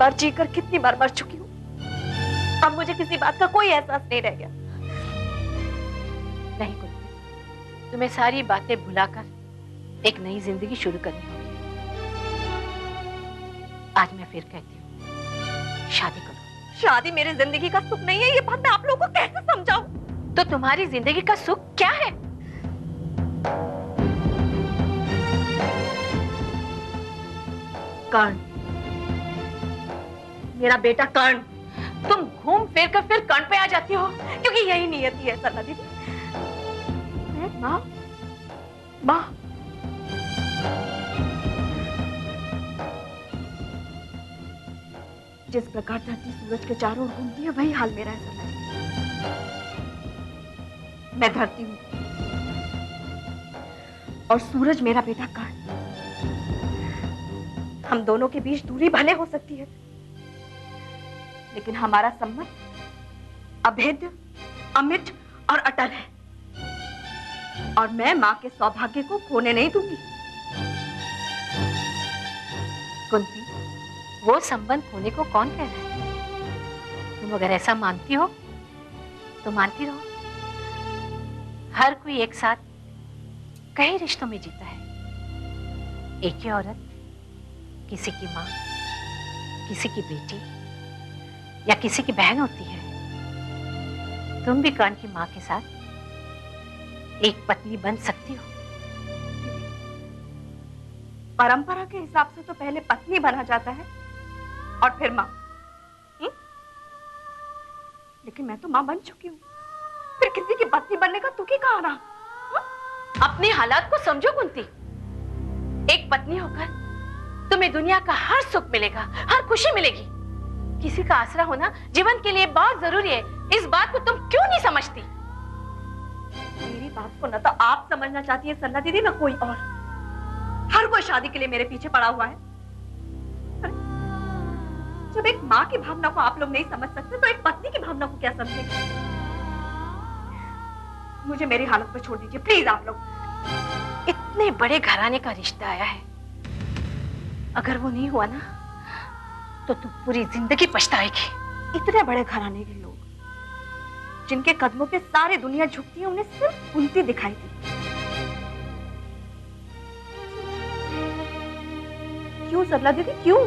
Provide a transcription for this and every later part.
बार जीकर कितनी बार मर चुकी हूँ। अब मुझे किसी बात का कोई एहसास नहीं रह गया। नहीं कुंती, तुम्हें सारी बातें भुलाकर एक नई जिंदगी शुरू करनी होगी। आज मैं फिर कहती हूँ, शादी करो। शादी मेरी जिंदगी का सुख नहीं है, ये बात मैं आप लोगों को कैसे समझाऊं? तो तुम्हारी जिंदगी का सुख क्या है? कर्ण, मेरा बेटा कर्ण। तुम घूम फिर कर फिर कर्ण पे आ जाती हो, क्योंकि यही नियति है सरला दीदी। माँ, माँ, जिस प्रकार धरती सूरज के चारों ओर घूमती है, वही हाल मेरा है सरला दीदी। मैं धरती हूँ और सूरज मेरा बेटा कर्ण। हम दोनों के बीच दूरी भले हो सकती है, लेकिन हमारा संबंध अभेद्य, अमिट और अटल है। और मैं मां के सौभाग्य को खोने नहीं दूंगी। कुंती, वो संबंध होने को कौन कह रहा है? तुम अगर ऐसा मानती हो तो मानती रहो। हर कोई एक साथ कई रिश्तों में जीता है। एक ही औरत किसी की मां, किसी की बेटी या किसी की बहन होती है। तुम भी कर्ण की मां के साथ एक पत्नी बन सकती हो। परंपरा के हिसाब से तो पहले पत्नी बना जाता है और फिर मां। लेकिन मैं तो मां बन चुकी हूँ, फिर किसी की पत्नी बनने का तुकी कहाँ रहा? अपने हालात को समझो कुंती। एक पत्नी होकर तुम्हें दुनिया का हर सुख मिलेगा, हर खुशी मिलेगी। किसी का आसरा होना जीवन के लिए बहुत जरूरी है। इस बात को तुम क्यों नहीं समझती? मेरी बात को न तो आप समझना चाहती है सरला दीदी, न कोई और। हर कोई शादी के लिए मेरे पीछे पड़ा हुआ है। जब एक माँ की भावना को आप लोग नहीं समझ सकते, तो एक पत्नी की भावना को क्या समझेंगे? मुझे मेरी हालत पर छोड़ दीजिए प्लीज आप लोग। इतने बड़े घराने का रिश्ता आया है, अगर वो नहीं हुआ ना तो तुम पूरी जिंदगी पछताएगी। इतने बड़े घराने के लोग जिनके कदमों पे सारी दुनिया झुकती है, उन्हें सिर्फ कुंती दिखाई दी। क्यों सरला दीदी, क्यों?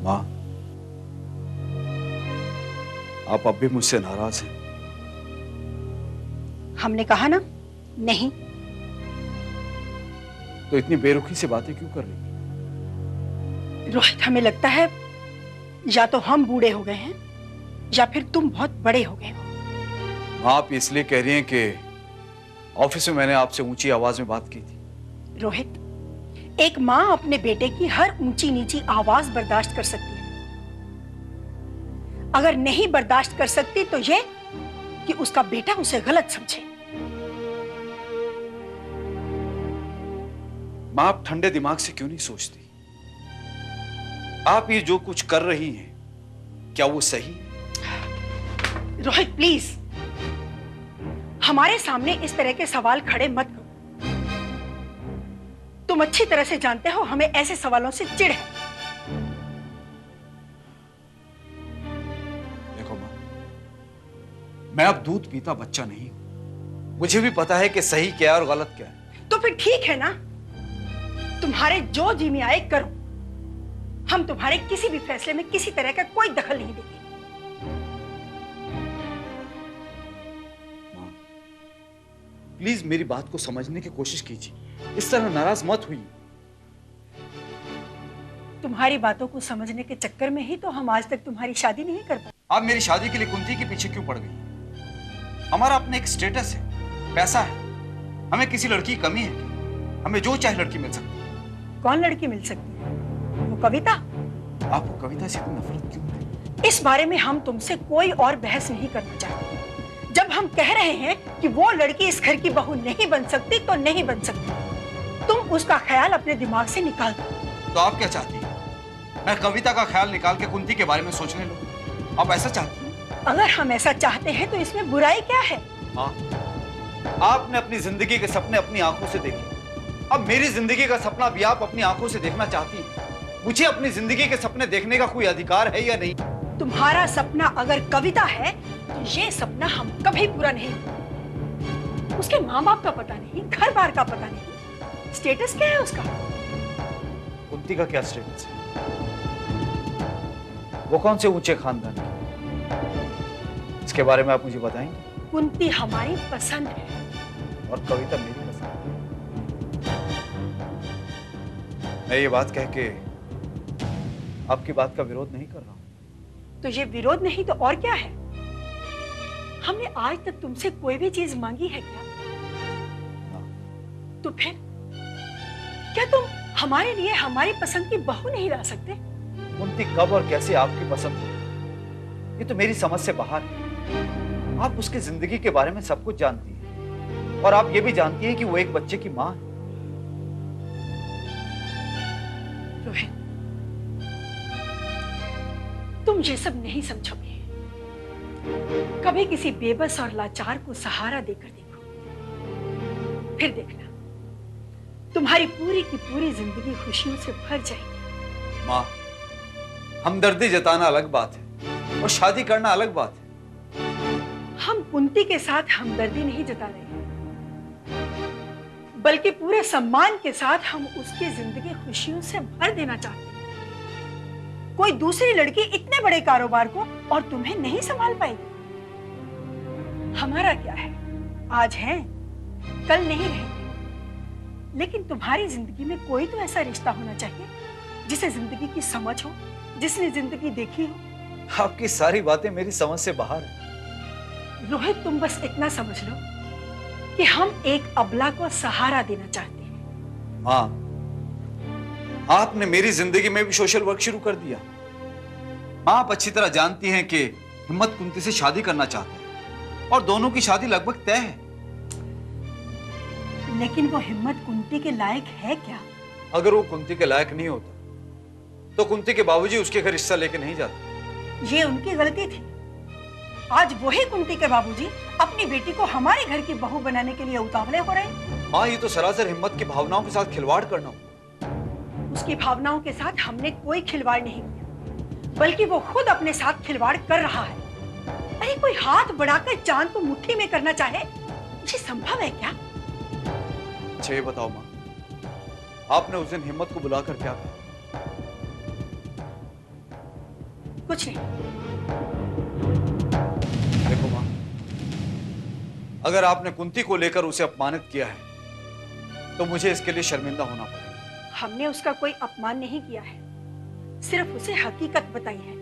माँ, आप अब भी मुझसे नाराज हैं? हमने कहा ना नहीं। तो इतनी बेरुखी से बातें क्यों कर रही? रोहित, हमें लगता है या तो हम बूढ़े हो गए हैं या फिर तुम बहुत बड़े हो गए हो। आप इसलिए कह रही हैं कि ऑफिस में मैंने आपसे ऊंची आवाज में बात की थी। रोहित, एक माँ अपने बेटे की हर ऊंची नीची आवाज बर्दाश्त कर सकती है। अगर नहीं बर्दाश्त कर सकती तो ये कि उसका बेटा उसे गलत समझे। माँ, आप ठंडे दिमाग से क्यों नहीं सोचती? आप ये जो कुछ कर रही हैं, क्या वो सही? रोहित प्लीज, हमारे सामने इस तरह के सवाल खड़े मत करो। तुम अच्छी तरह से जानते हो हमें ऐसे सवालों से चिढ़ है। देखो मां, मैं अब दूध पीता बच्चा नहीं हूं। मुझे भी पता है कि सही क्या है और गलत क्या है। तो फिर ठीक है ना, तुम्हारे जो जी में आए करो। हम तुम्हारे किसी भी फैसले में किसी तरह का कोई दखल नहीं देंगे। मां, प्लीज मेरी बात को समझने की कोशिश कीजिए। इस तरह नाराज मत हुई। तुम्हारी बातों को समझने के चक्कर में ही तो हम आज तक तुम्हारी शादी नहीं कर पाए। आप मेरी शादी के लिए कुंती के पीछे क्यों पड़ गई? हमारा अपना एक स्टेटस है, पैसा है, हमें किसी लड़की की कमी है? हमें जो चाहे लड़की मिल सकती है। कौन लड़की मिल सकती है? वो कविता? आपको कविता से इतनी नफरत क्यों है? इस बारे में हम तुमसे कोई और बहस नहीं करना चाहते। जब हम कह रहे हैं कि वो लड़की इस घर की बहू नहीं बन सकती तो नहीं बन सकती। तुम उसका ख्याल अपने दिमाग से निकाल दो। तो आप क्या चाहती हैं? मैं कविता का ख्याल निकाल के कुंती के बारे में सोचने लगूं? आप ऐसा चाहती हैं? अगर हम ऐसा चाहते हैं तो इसमें बुराई क्या है? हाँ, आपने अपनी जिंदगी के सपने अपनी आंखों से देखे, अब मेरी जिंदगी का सपना भी आप अपनी आंखों से देखना चाहती हैं। मुझे अपनी जिंदगी के सपने देखने का कोई अधिकार है या नहीं? तुम्हारा सपना अगर कविता है तो ये सपना हम कभी पूरा नहीं। उसके माँ बाप का पता नहीं, घर बार का पता नहीं, स्टेटस क्या है उसका? कुंती का क्या स्टेटस है? वो कौन से ऊंचे खानदान की? इसके बारे में आप मुझे बताएंगे? कुंती हमारी पसंद है और कविता मेरी पसंद है। मैं ये बात कह के आपकी बात का विरोध नहीं कर रहा हूं। तो ये विरोध नहीं तो और क्या है? हमने आज तक तुमसे कोई भी चीज मांगी है क्या? तो फिर क्या तुम हमारे लिए हमारी पसंद की बहू नहीं ला सकते? कुंती कब और कैसे आपकी पसंद हो, ये तो मेरी समझ से बाहर है। आप उसकी जिंदगी के बारे में सब कुछ जानती हैं और आप ये भी जानती हैं कि वो एक बच्चे की मां है। रोहित, तुम ये सब नहीं समझोगे। कभी किसी बेबस और लाचार को सहारा देकर देखो, फिर देखना तुम्हारी पूरी की पूरी जिंदगी खुशियों से भर जाएगी। मां, हमदर्दी जताना अलग बात है और शादी करना अलग बात है। हम कुंती के साथ हमदर्दी नहीं जता रहे हैं, बल्कि पूरे सम्मान के साथ हम उसकी जिंदगी खुशियों से भर देना चाहते हैं। कोई दूसरी लड़की इतने बड़े कारोबार को और तुम्हें नहीं संभाल पाएगी। हमारा क्या है, आज है कल नहीं रहेंगे, लेकिन तुम्हारी जिंदगी में कोई तो ऐसा रिश्ता होना चाहिए जिसे जिंदगी की समझ हो, जिसने जिंदगी देखी हो। आपकी सारी बातें मेरी समझ से बाहर है। रोहित, तुम बस इतना समझ लो कि हम एक अबला को सहारा देना चाहते हैं। मां, आपने मेरी जिंदगी में भी सोशल वर्क शुरू कर दिया। मां, आप अच्छी तरह जानती हैं कि हिम्मत कुंती से शादी करना चाहता है और दोनों की शादी लगभग तय है। लेकिन वो हिम्मत कुंती के लायक है क्या? अगर वो कुंती के लायक नहीं होता तो कुंती के बाबूजी उसके घर हिस्सा लेके नहीं जाते। ये उनकी गलती थी। आज वही कुंती के बाबूजी अपनी बेटी को हमारे घर की बहू बनाने के लिए उतावले हो रहे हैं। मां, ये तो सरासर हिम्मत की भावनाओं के साथ खिलवाड़ करना हो। उसकी भावनाओं के साथ हमने कोई खिलवाड़ नहीं किया, बल्कि वो खुद अपने साथ खिलवाड़ कर रहा है। अरे कोई हाथ बढ़ाकर चांद को मुट्ठी में करना चाहे, ये संभव है क्या? अच्छा ये बताओ मां, आपने उस दिन हिम्मत को बुलाकर क्या कहा? कुछ नहीं। देखो मां, अगर आपने कुंती को लेकर उसे अपमानित किया है तो मुझे इसके लिए शर्मिंदा होना पड़ेगा। हमने उसका कोई अपमान नहीं किया है, सिर्फ उसे हकीकत बताई है।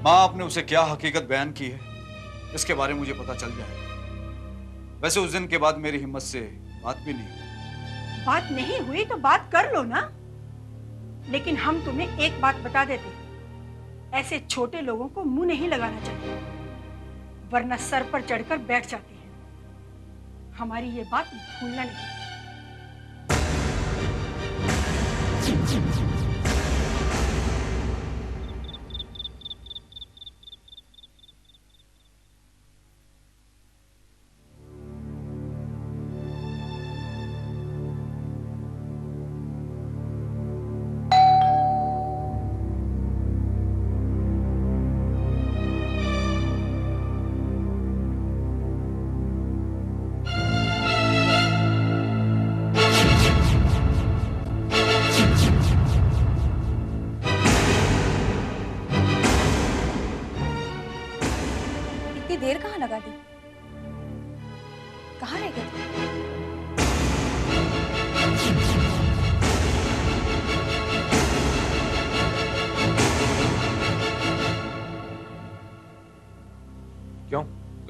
मां, आपने उसे क्या हकीकत बयान की है इसके बारे में मुझे पता चल जाएगा। वैसे उस दिन के बाद मेरी हिम्मत से बात भी नहीं हुई। बात नहीं हुई तो बात कर लो ना। लेकिन हम तुम्हें एक बात बता देते हैं, ऐसे छोटे लोगों को मुंह नहीं लगाना चाहिए, वरना सर पर चढ़कर बैठ जाते हैं। हमारी ये बात भूलना नहीं।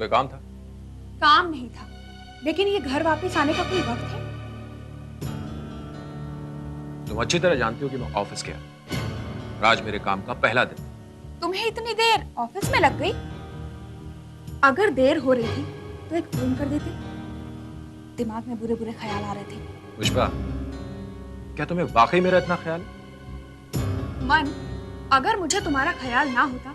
कोई काम था? काम नहीं था, लेकिन ये घर वापस आने का कोई वक्त है? तुम अच्छी तरह जानती हो कि मैं ऑफिस गया। आज मेरे काम का पहला दिन। तुम्हें इतनी देर ऑफिस में लग गई? अगर देर हो रही थी तो एक फोन कर देते। दिमाग में बुरे बुरे ख्याल आ रहे थे। पुष्पा, क्या तुम्हें वाकई मेरा इतना ख्याल? मन, अगर मुझे तुम्हारा ख्याल ना होता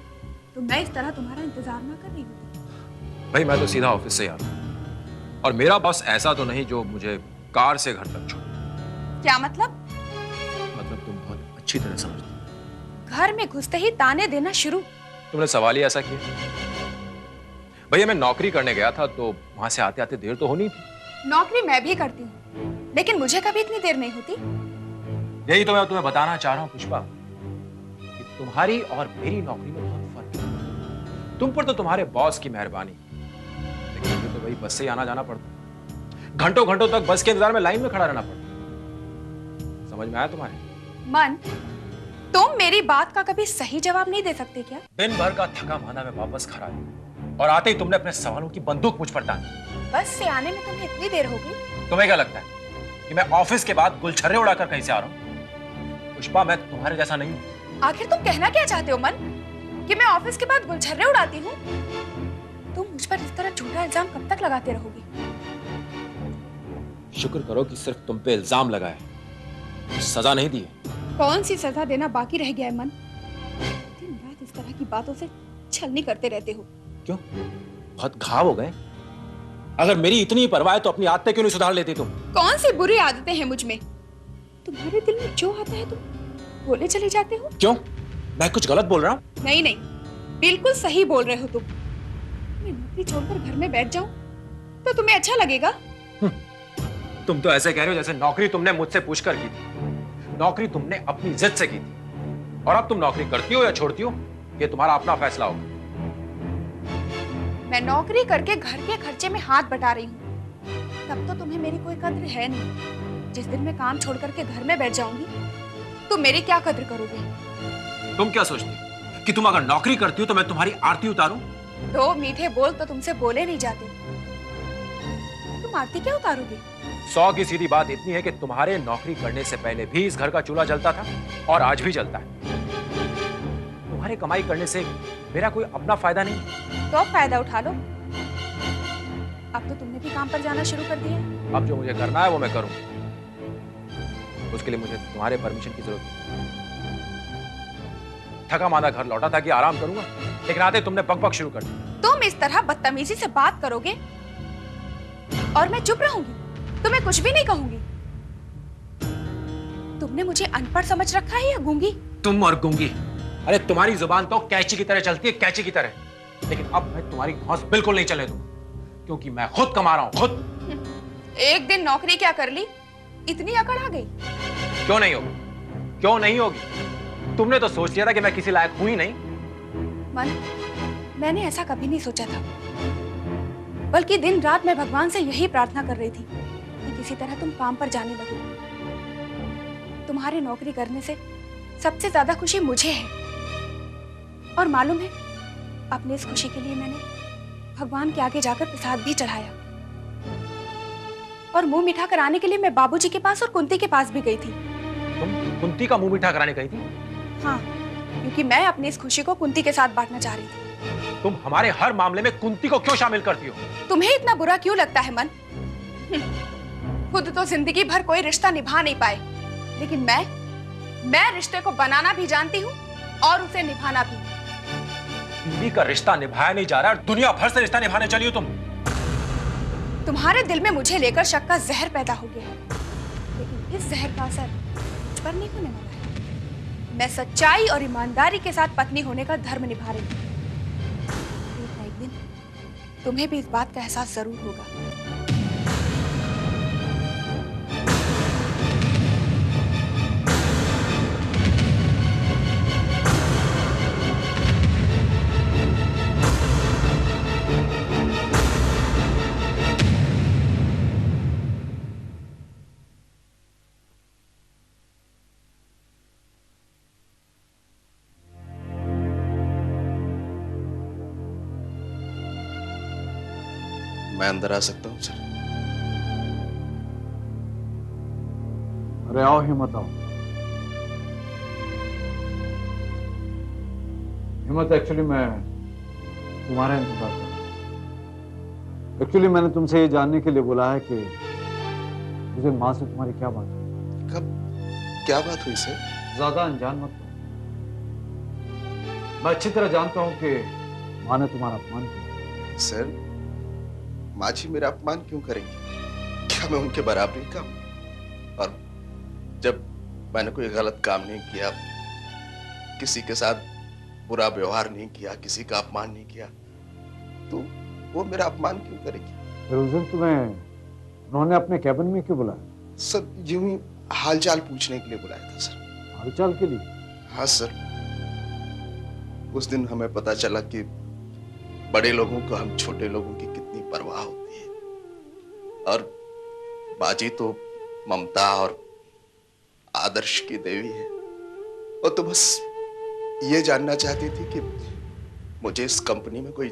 तो मैं इस तरह तुम्हारा इंतजार ना कर रही होती। भाई मैं तो सीधा ऑफिस से ही आ रहा हूँ, और मेरा बॉस ऐसा तो नहीं जो मुझे कार से घर तक छोड़े। क्या मतलब? मतलब तुम बहुत अच्छी तरह समझती हो। घर में घुसते ही ताने देना शुरू। तुमने सवाल ही ऐसा किया। भैया मैं नौकरी करने गया था तो वहां से आते आते देर तो होनी थी। नौकरी मैं भी करती हूँ, लेकिन मुझे कभी इतनी देर नहीं होती। यही तो मैं तुम्हें बताना चाह रहा हूँ पुष्पा, कि तुम्हारी और मेरी नौकरी में बहुत फर्क है। तुम पर तो तुम्हारे बॉस की मेहरबानी, लेकिन मुझे तो वही बस से ही आना जाना पड़ता। घंटों घंटों तक बस के इंतजार में लाइन में खड़ा रहना पड़ता। समझ में आया तुम्हारे? मन, तुम मेरी बात का कभी सही जवाब नहीं दे सकते क्या? दिन भर का थका माना मैं वापस घर आया और आते ही तुमने अपने सवालों की बंदूक मुझ पर तानी। बस से आने में तुम्हें इतनी देर हो गई? तुम्हें क्या लगता है कि मैं ऑफिस के बाद गुलछर्रे उड़ाकर कहीं से आ रहा हूँ? पुष्पा, मैं तुम्हारे जैसा नहीं हूँ। आखिर तुम कहना क्या चाहते हो मन? कि मैं ऑफिस के बाद गुलछर्रे उड़ाती हूँ? तुम मुझ पर इस तरह झूठा इल्जाम कब तक लगाते रहोगे? शुक्र करो कि सिर्फ तुम पे इल्जाम लगा है, सजा नहीं दी है। कौन सी सजा देना बाकी रह गया है मन? दिन रात इस तरह की बातों से छलनी करते रहते हो। क्यों? बहुत घाव हो गए? अगर मेरी इतनी परवाह है तो अपनी आदतें क्यों नहीं सुधार लेती तुम? कौन सी बुरी आदतें हैं मुझ में? तुम्हारे दिल में जो आता है तुम बोले चले जाते हो। क्यों? मैं कुछ गलत बोल रहा हूँ? नहीं नहीं, बिल्कुल सही बोल रहे हो तुम। मैं नौकरी छोड़कर घर में बैठ जाऊं तो तुम्हें अच्छा लगेगा? तुम तो ऐसे कह रहे हो जैसे नौकरी तुमने मुझसे पूछकर की थी। नौकरी तुमने अपनी जिद से की थी, और अब तुम नौकरी करती हो या छोड़ती हो ये तुम्हारा अपना फैसला होगा। मैं नौकरी करके घर के खर्चे में हाथ बटा रही हूँ, तब तो तुम्हें मेरी कोई कद्र है नहीं। जिस दिन मैं काम छोड़ करके घर में बैठ जाऊंगी तुम मेरी क्या कद्र करोगे? तुम क्या सोचती हो कि तुम अगर नौकरी करती हो तो मैं तुम्हारी आरती उतारूं? दो मीठे बोल तो तुमसे बोले नहीं जाते, तुम आरती क्या उतारोगे? 100 की सीधी बात इतनी है कि तुम्हारे नौकरी करने से पहले भी इस घर का चूल्हा जलता था और आज भी जलता है। तुम्हारे कमाई करने से मेरा कोई अपना फायदा नहीं। तो फायदा उठा लो। अब तो तुमने भी काम पर जाना शुरू कर दिया। अब जो मुझे करना है वो मैं करूं। उसके लिए मुझे तुम्हारे परमिशन की जरूरत है। थका मांदा घर लौटा था कि आराम करूंगा, लेकिन आते तुमने पक शुरू कर दी। तुम इस तरह बदतमीजी से बात करोगे और मैं चुप रहूंगी? तुम्हें कुछ भी नहीं कहूंगी। तुमने मुझे अनपढ़ समझ रखा है या गूंगी? तुम और गूंगी? अरे तुम्हारी जुबान तो कैची की तरह चलती है, कैची की तरह। लेकिन अब मैं तुम्हारी घौंस बिल्कुल नहीं चलने दूंगा, क्योंकि मैं खुद कमा रहा हूं, खुद। एक दिन नौकरी क्या कर ली, इतनी अकड़ आ गई? क्यों नहीं होगी? क्यों नहीं होगी? तुमने तो सोच लिया था कि मैं किसी लायक हूं ही नहीं। मन, मैंने ऐसा कभी नहीं सोचा था, बल्कि दिन रात मैं भगवान से यही प्रार्थना कर रही थी कि किसी तरह तुम काम पर जाने लगो। तुम्हारी नौकरी करने से सबसे ज्यादा खुशी मुझे है, और मालूम है अपने इस खुशी के लिए मैंने भगवान के आगे जाकर प्रसाद भी चढ़ाया, और मुंह मीठा कराने के लिए मैं बाबूजी के पास और कुंती के पास भी गई थी। तुम कुंती का मुंह मीठा कराने गई थी? हाँ, क्योंकि मैं अपनी इस खुशी को कुंती के साथ बांटना चाह रही थी। तुम हमारे हर मामले में कुंती को क्यों शामिल करती हो? तुम्हें इतना बुरा क्यों लगता है मन? खुद तो जिंदगी भर कोई रिश्ता निभा नहीं पाए, लेकिन मैं रिश्ते को बनाना भी जानती हूँ और उसे निभाना भी। बीवी का रिश्ता निभाया नहीं जा रहा और दुनिया भर से रिश्ता निभाने चली हो तुम। तुम्हारे दिल में मुझे लेकर शक का जहर पैदा हो गया है, लेकिन इस जहर का असर मुझ पर नहीं होने वाला है। मैं सच्चाई और ईमानदारी के साथ पत्नी होने का धर्म निभा रही हूँ। एक ना एक दिन तुम्हें भी इस बात का एहसास जरूर होगा। मैं अंदर आ सकता हूँ सर? अरे आओ हिम्मत, आओ। हिम्मत, एक्चुअली मैं तुम्हारा इंतजार कर रहा हूं। एक्चुअली मैंने तुमसे ये जानने के लिए बुलाया है कि मुझे माँ से तुम्हारी क्या बात हुई। कब? क्या बात हुई सर? ज्यादा अनजान मत बनो। मैं अच्छी तरह जानता हूं कि माँ ने तुम्हारा अपमान किया। सर, माँ जी मेरा अपमान क्यों करेंगे? क्या मैं उनके बराबरी का हूं? और जब मैंने कोई गलत काम नहीं किया, किसी के साथ बुरा व्यवहार नहीं किया, किसी का अपमान नहीं किया, तो वो मेरा अपमान क्यों करेगी? फिर उस दिन तुम्हें उन्होंने अपने कैबिन में क्यों बुलाया? सर, यूं ही हालचाल पूछने के लिए बुलाया था सर। हालचाल के लिए? हाँ सर, उस दिन हमें पता चला कि बड़े लोगों को हम छोटे लोगों की कितनी परवाह होती है। और बाजी तो ममता और आदर्श की देवी है। और तो बस ये जानना चाहती थी कि मुझे इस कंपनी में कोई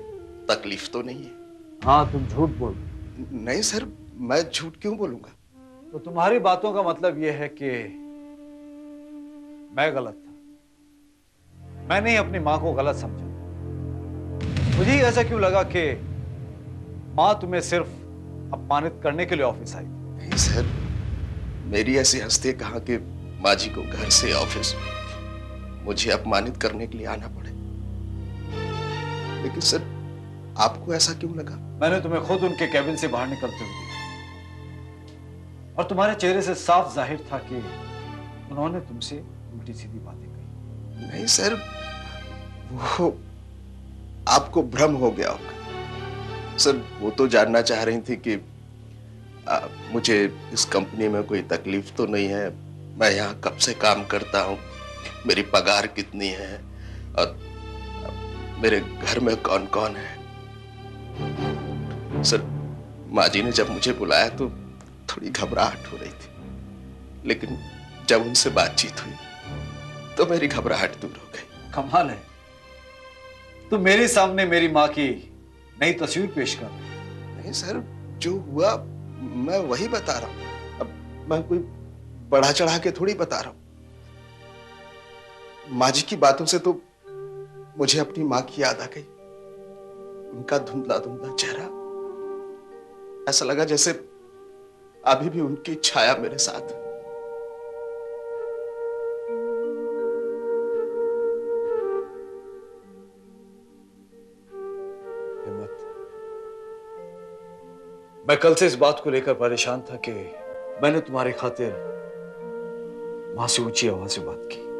तकलीफ तो नहीं है। हाँ, तुम झूठ बोल। नहीं सर, मैं झूठ क्यों बोलूंगा? तो तुम्हारी बातों का मतलब यह है कि मैं गलत था। मैंने ही अपनी मां को गलत समझा। मुझे ही ऐसा क्यों लगा कि मां तुम्हें सिर्फ अपमानित करने के लिए ऑफिस आई? नहीं सर, मेरी ऐसी हस्ती कहाँ कि माँ जी को घर से ऑफिस मुझे अपमानित करने के लिए आना पड़े। लेकिन सर, आपको ऐसा क्यों लगा? मैंने तुम्हें खुद उनके कैबिन से बाहर निकलते हुए देखा और तुम्हारे चेहरे से साफ जाहिर था कि उन्होंने तुमसे उल्टी सीधी बातें कही। नहीं सर, वो आपको भ्रम हो गया होगा। सर, वो तो जानना चाह रही थी कि मुझे इस कंपनी में कोई तकलीफ तो नहीं है, मैं यहाँ कब से काम करता हूँ, मेरी पगार कितनी है और मेरे घर में कौन कौन है। सर, माँ जी ने जब मुझे बुलाया तो थोड़ी घबराहट हो रही थी, लेकिन जब उनसे बातचीत हुई तो मेरी घबराहट दूर हो गई। कमाल है, तुम मेरे सामने मेरी माँ की नई तस्वीर पेश कर रहे हो। नहीं सर, जो हुआ मैं वही बता रहा हूँ। अब मैं कोई बढ़ा चढ़ा के थोड़ी बता रहा हूँ। माँ जी की बातों से तो मुझे अपनी माँ की याद आ गई। उनका धुंधला धुंधला चेहरा, ऐसा लगा जैसे अभी भी उनकी छाया मेरे साथ। हिम्मत, मैं कल से इस बात को लेकर परेशान था कि मैंने तुम्हारी खातिर मां से ऊंची आवाज से बात की।